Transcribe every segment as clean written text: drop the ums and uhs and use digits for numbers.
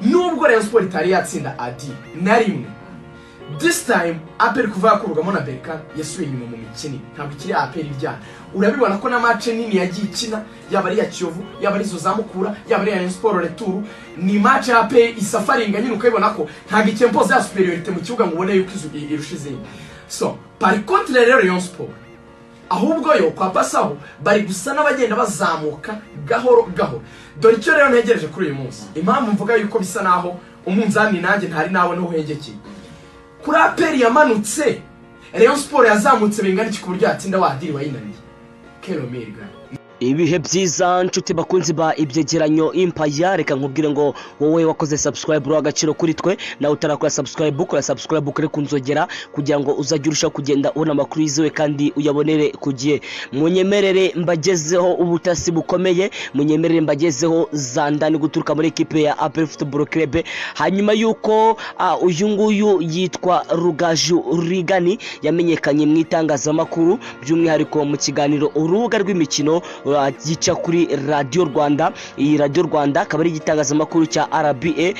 nubwo Rayon Sport itari yatsinda adi na rimwe. This time APR kuva kurugamo na Berkane yasubiye inyuma mu mikini, ntabwo ikiri APR iryana. Urabibona ko na match nini yagiye ikina, yaba ari ya Kiyovu, yaba ari zo zamukura, yaba ari ya Rayon Sport retour, ni match APR isafaringa nyine ukabibona ko ntabwo ikempoza ya superiority mu kibuga ngo ubone yuko irushize. So par contre rero Rayon Sport ahubwo yo kwa pasaho bari gusa n'abagenda bazamuka gahoro gahoro. Dore icyo rero ntegereje kuri uyu munsi, impamvu mvuga yuko bisa naho umunzani nanjye ntari nawe no uhengekeye. Kuri APR yamanutse, Rayon Sport yazamutse bingana iki ku buryo yatsinda wadiri wayinaniye. Kelomerga ibihe byiza nshuti bakunzi ba ibyegeranyo Empire, reka nkubwire ngo wowe wakoze subscribe agaciro kuri twe, na utarakora subscribe ukora subscribe ukore kunzogera kugira ngo uzajye urusha kugenda ubona amakuru yizewe kandi uyabonere kugiye. Munyemerere mbagezeho ubutasi bukomeye, munyemerere mbagezeho zandani guturuka muri equipe ya APR Football Club. Hanyuma yuko uyu nguyu yitwa Rugaju Rigani yamenyekanye mu itangazamakuru, by'umwihariko mu kiganiro urubuga rw'imikino gica kuri Radio Rwanda. Iyi Radio Rwanda akaba ari igitangazamakuru cya RBA.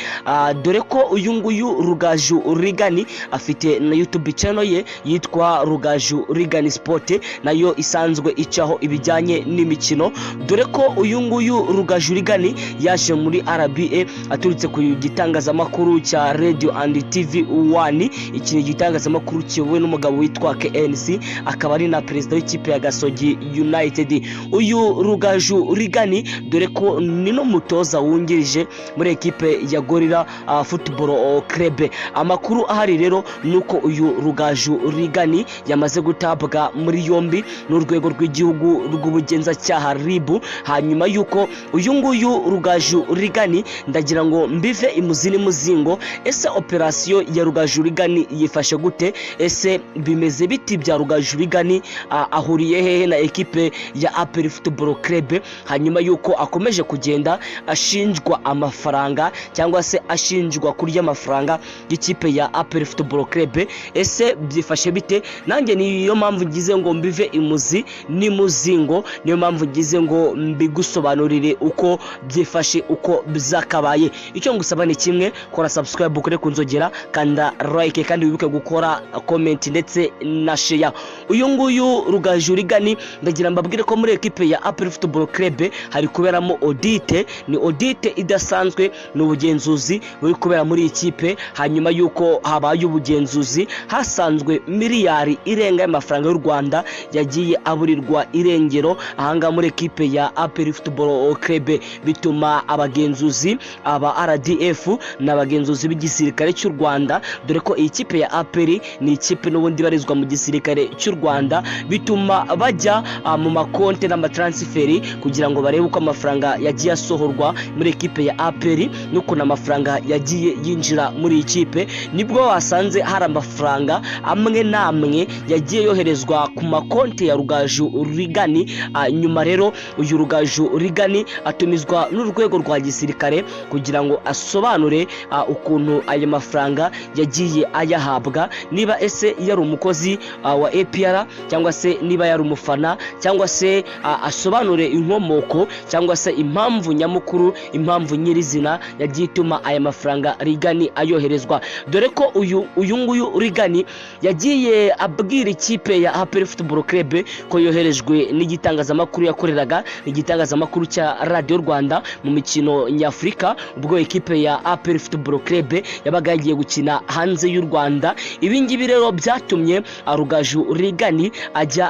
Dore ko uyu nguyu Rugaju Rigani afite na YouTube channel ye yitwa Rugaju Rigani Sport, nayo isanzwe icaho ibijyanye n'imikino. Dore ko uyu nguyu Rugaju Rigani yaje muri RBA aturutse ku gitangazamakuru cya Radio and TV 1. Iki ni igitangazamakuru kiyobowe n'umugabo witwa KNC, akaba ari na president w'ikipe ya Gasogi United. Uyu Rugaju Rigani dore ko ni no mutoza wungirije muri equipe ya Gorilla Football Club. Amakuru ahari rero nuko uyu Rugaju Rigani yamaze gutabwa muri yombi n'urwego rw'igihugu rw'ubugenzacyaha RIB. Hanyuma yuko uyu nguyu Rugaju Rigani ndagira ngo mbive imuzini muzingo, ese operation ya Rugaju Rigani yifashe gute, ese bimeze biti bya Rugaju Rigani ahuriye hehe na equipe ya APR Football Club. Hanyuma yuko akomeje kugenda ashinjwa amafaranga cyangwa se ashinjwa kurya amafaranga y'ikipe ya APR Football Club, ese byifashe bite? Nanjye niyo mpamvu ngize ngo mbive imuzi ni muzingo, niyo mpamvu ngize ngo mbigusobanurire uko byifashe, uko bizakabaye. Icyo ngusaba ni kimwe, kora subscribe ukore kunzogera, kanda like kandi wibuke gukora comment ndetse na share. Uyu nguyu Rugaju Rigani ndagira mbabwire ko muri equipe ya APR Football Club hari kuberamo audit, ni audit idasanzwe, n'ubugenzuzi buri kubera muri ikipe. Hanyuma yuko habaye ubugenzuzi, hasanzwe miliyari irenga y'amafaranga y'u Rwanda yagiye aburirwa irengero ahanga muri equipe ya APR Football Club, bituma abagenzuzi aba RDF n'abagenzuzi b'igisirikare cy'u Rwanda, dore ko iyi kipe ya APR ni ikipe n'ubundi barizwa mu gisirikare cy'u Rwanda, bituma bajya mu makonte n'amatransferi kugira ngo barebe uko amafaranga yagiye asohorwa muri equipe ya APR nuko n'amafaranga yagiye yinjira muri ikipe. Nibwo wasanze hari amafaranga amwe namwe yagiye yoherezwa ku makonte ya Rugaju Rigani. Nyuma rero uyu Rugaju Rigani atumizwa n'urwego rwa gisirikare kugira ngo asobanure ukuntu ayo mafaranga yagiye ayahabwa, niba ese yari umukozi wa APR cyangwa se niba yari umufana, cyangwa se asobanure inkomoko cyangwa se impamvu nyamukuru, impamvu nyirizina yagiye ituma aya mafaranga Rigani ayoherezwa. Dore ko uyu nguyu Rigani yagiye abwira ikipe ya APR Football Club ko yoherejwe n'igitangazamakuru yakoreraga, igitangazamakuru cya Radio Rwanda mu mikino nyafrika, ubwo equipe ya APR Football Club yabaga yagiye gukina hanze y'u Rwanda. Ibi ngibi rero byatumye Rugaju Rigani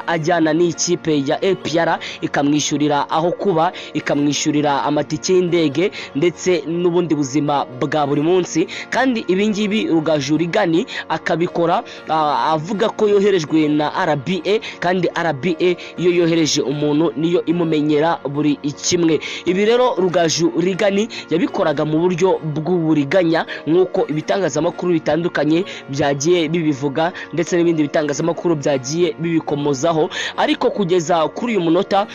ajyana n'ikipe ya APR ikamwishyurira aho kuba, ikamwishyurira amatike y'indege ndetse n'ubundi buzima bwa buri munsi. Kandi ibi ngibi Rugaju Rigani akabikora avuga ko yoherejwe na RBA, kandi RBA iyo yohereje umuntu niyo imumenyera buri kimwe. Ibi rero Rugaju Rigani yabikoraga mu buryo bw'uburiganya nk'uko ibitangazamakuru bitandukanye byagiye bibivuga ndetse n'ibindi bitangazamakuru byagiye bibikomozaho. Ariko kugeza kuri uyu munota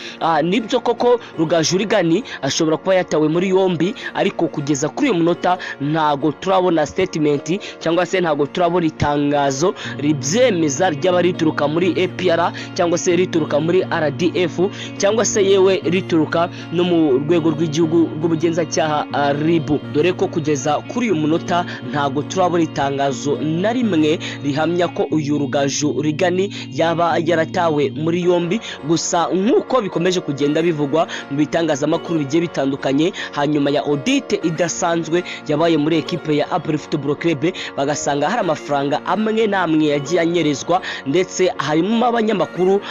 nibyo koko Rugaju Rigani ashobora kuba yatawe muri yombi, ariko kugeza kuri uyu munota ntago turabona statement cyangwa se ntago turabona itangazo ribyemeza ryaba rituruka muri APR cyangwa se rituruka muri RDF cyangwa se yewe rituruka no mu rwego rw'igihugu rw'ubugenzacyaha RIB, dore ko kugeza kuri uyu munota ntago turabona itangazo na rimwe rihamya ko uyu Rugaju Rigani yaba yaratawe muri yombi. Gusa nk'uko bikomeje kugenda bivugwa mu bitangazamakuru bigiye bitandukanye, hanyuma ya audit idasanzwe yabaye muri ekipe ya APR Football Club, bagasanga hari amafaranga amwe namwe yagiye anyerezwa, ndetse harimo abanyamakuru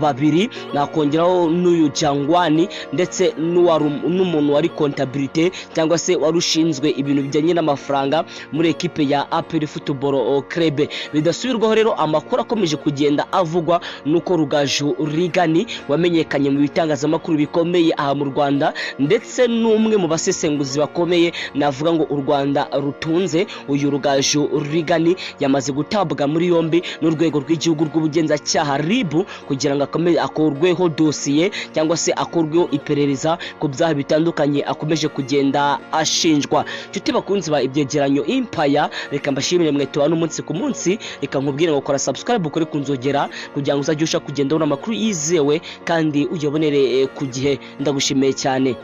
babiri, nakongeraho n'uyu Jangwani ndetse n'umuntu wari comptabilité cyangwa se warushinzwe ibintu bijyanye n'amafaranga muri ekipe ya APR Football Club. Bidasubirwaho rero, amakuru akomeje kugenda avugwa nuko Rugaju Rigani wamenyekanye mu bitangazamakuru bikomeye aha mu Rwanda, ndetse n'umwe mu basesenguzi bakomeye navuga ngo u Rwanda rutunze, uyu Rugaju Rigani yamaze gutabwa muri yombi n'urwego rw'igihugu rw'ubugenzacyaha RIB kugira ngo akorweho dosiye cyangwa se akorweho iperereza ku byaha bitandukanye akomeje kugenda ashinjwa. Nshuti bakunzi ba ibyegeranyo Empire, reka mbashimire mwe tubana umunsi ku munsi, reka nkubwire ngo kora subscribe ukore kunzogera kugira ngo uzajye usha kugenda ubona amakuru yizewe kandi uyabonere ku gihe. Ndagushimiye cyane.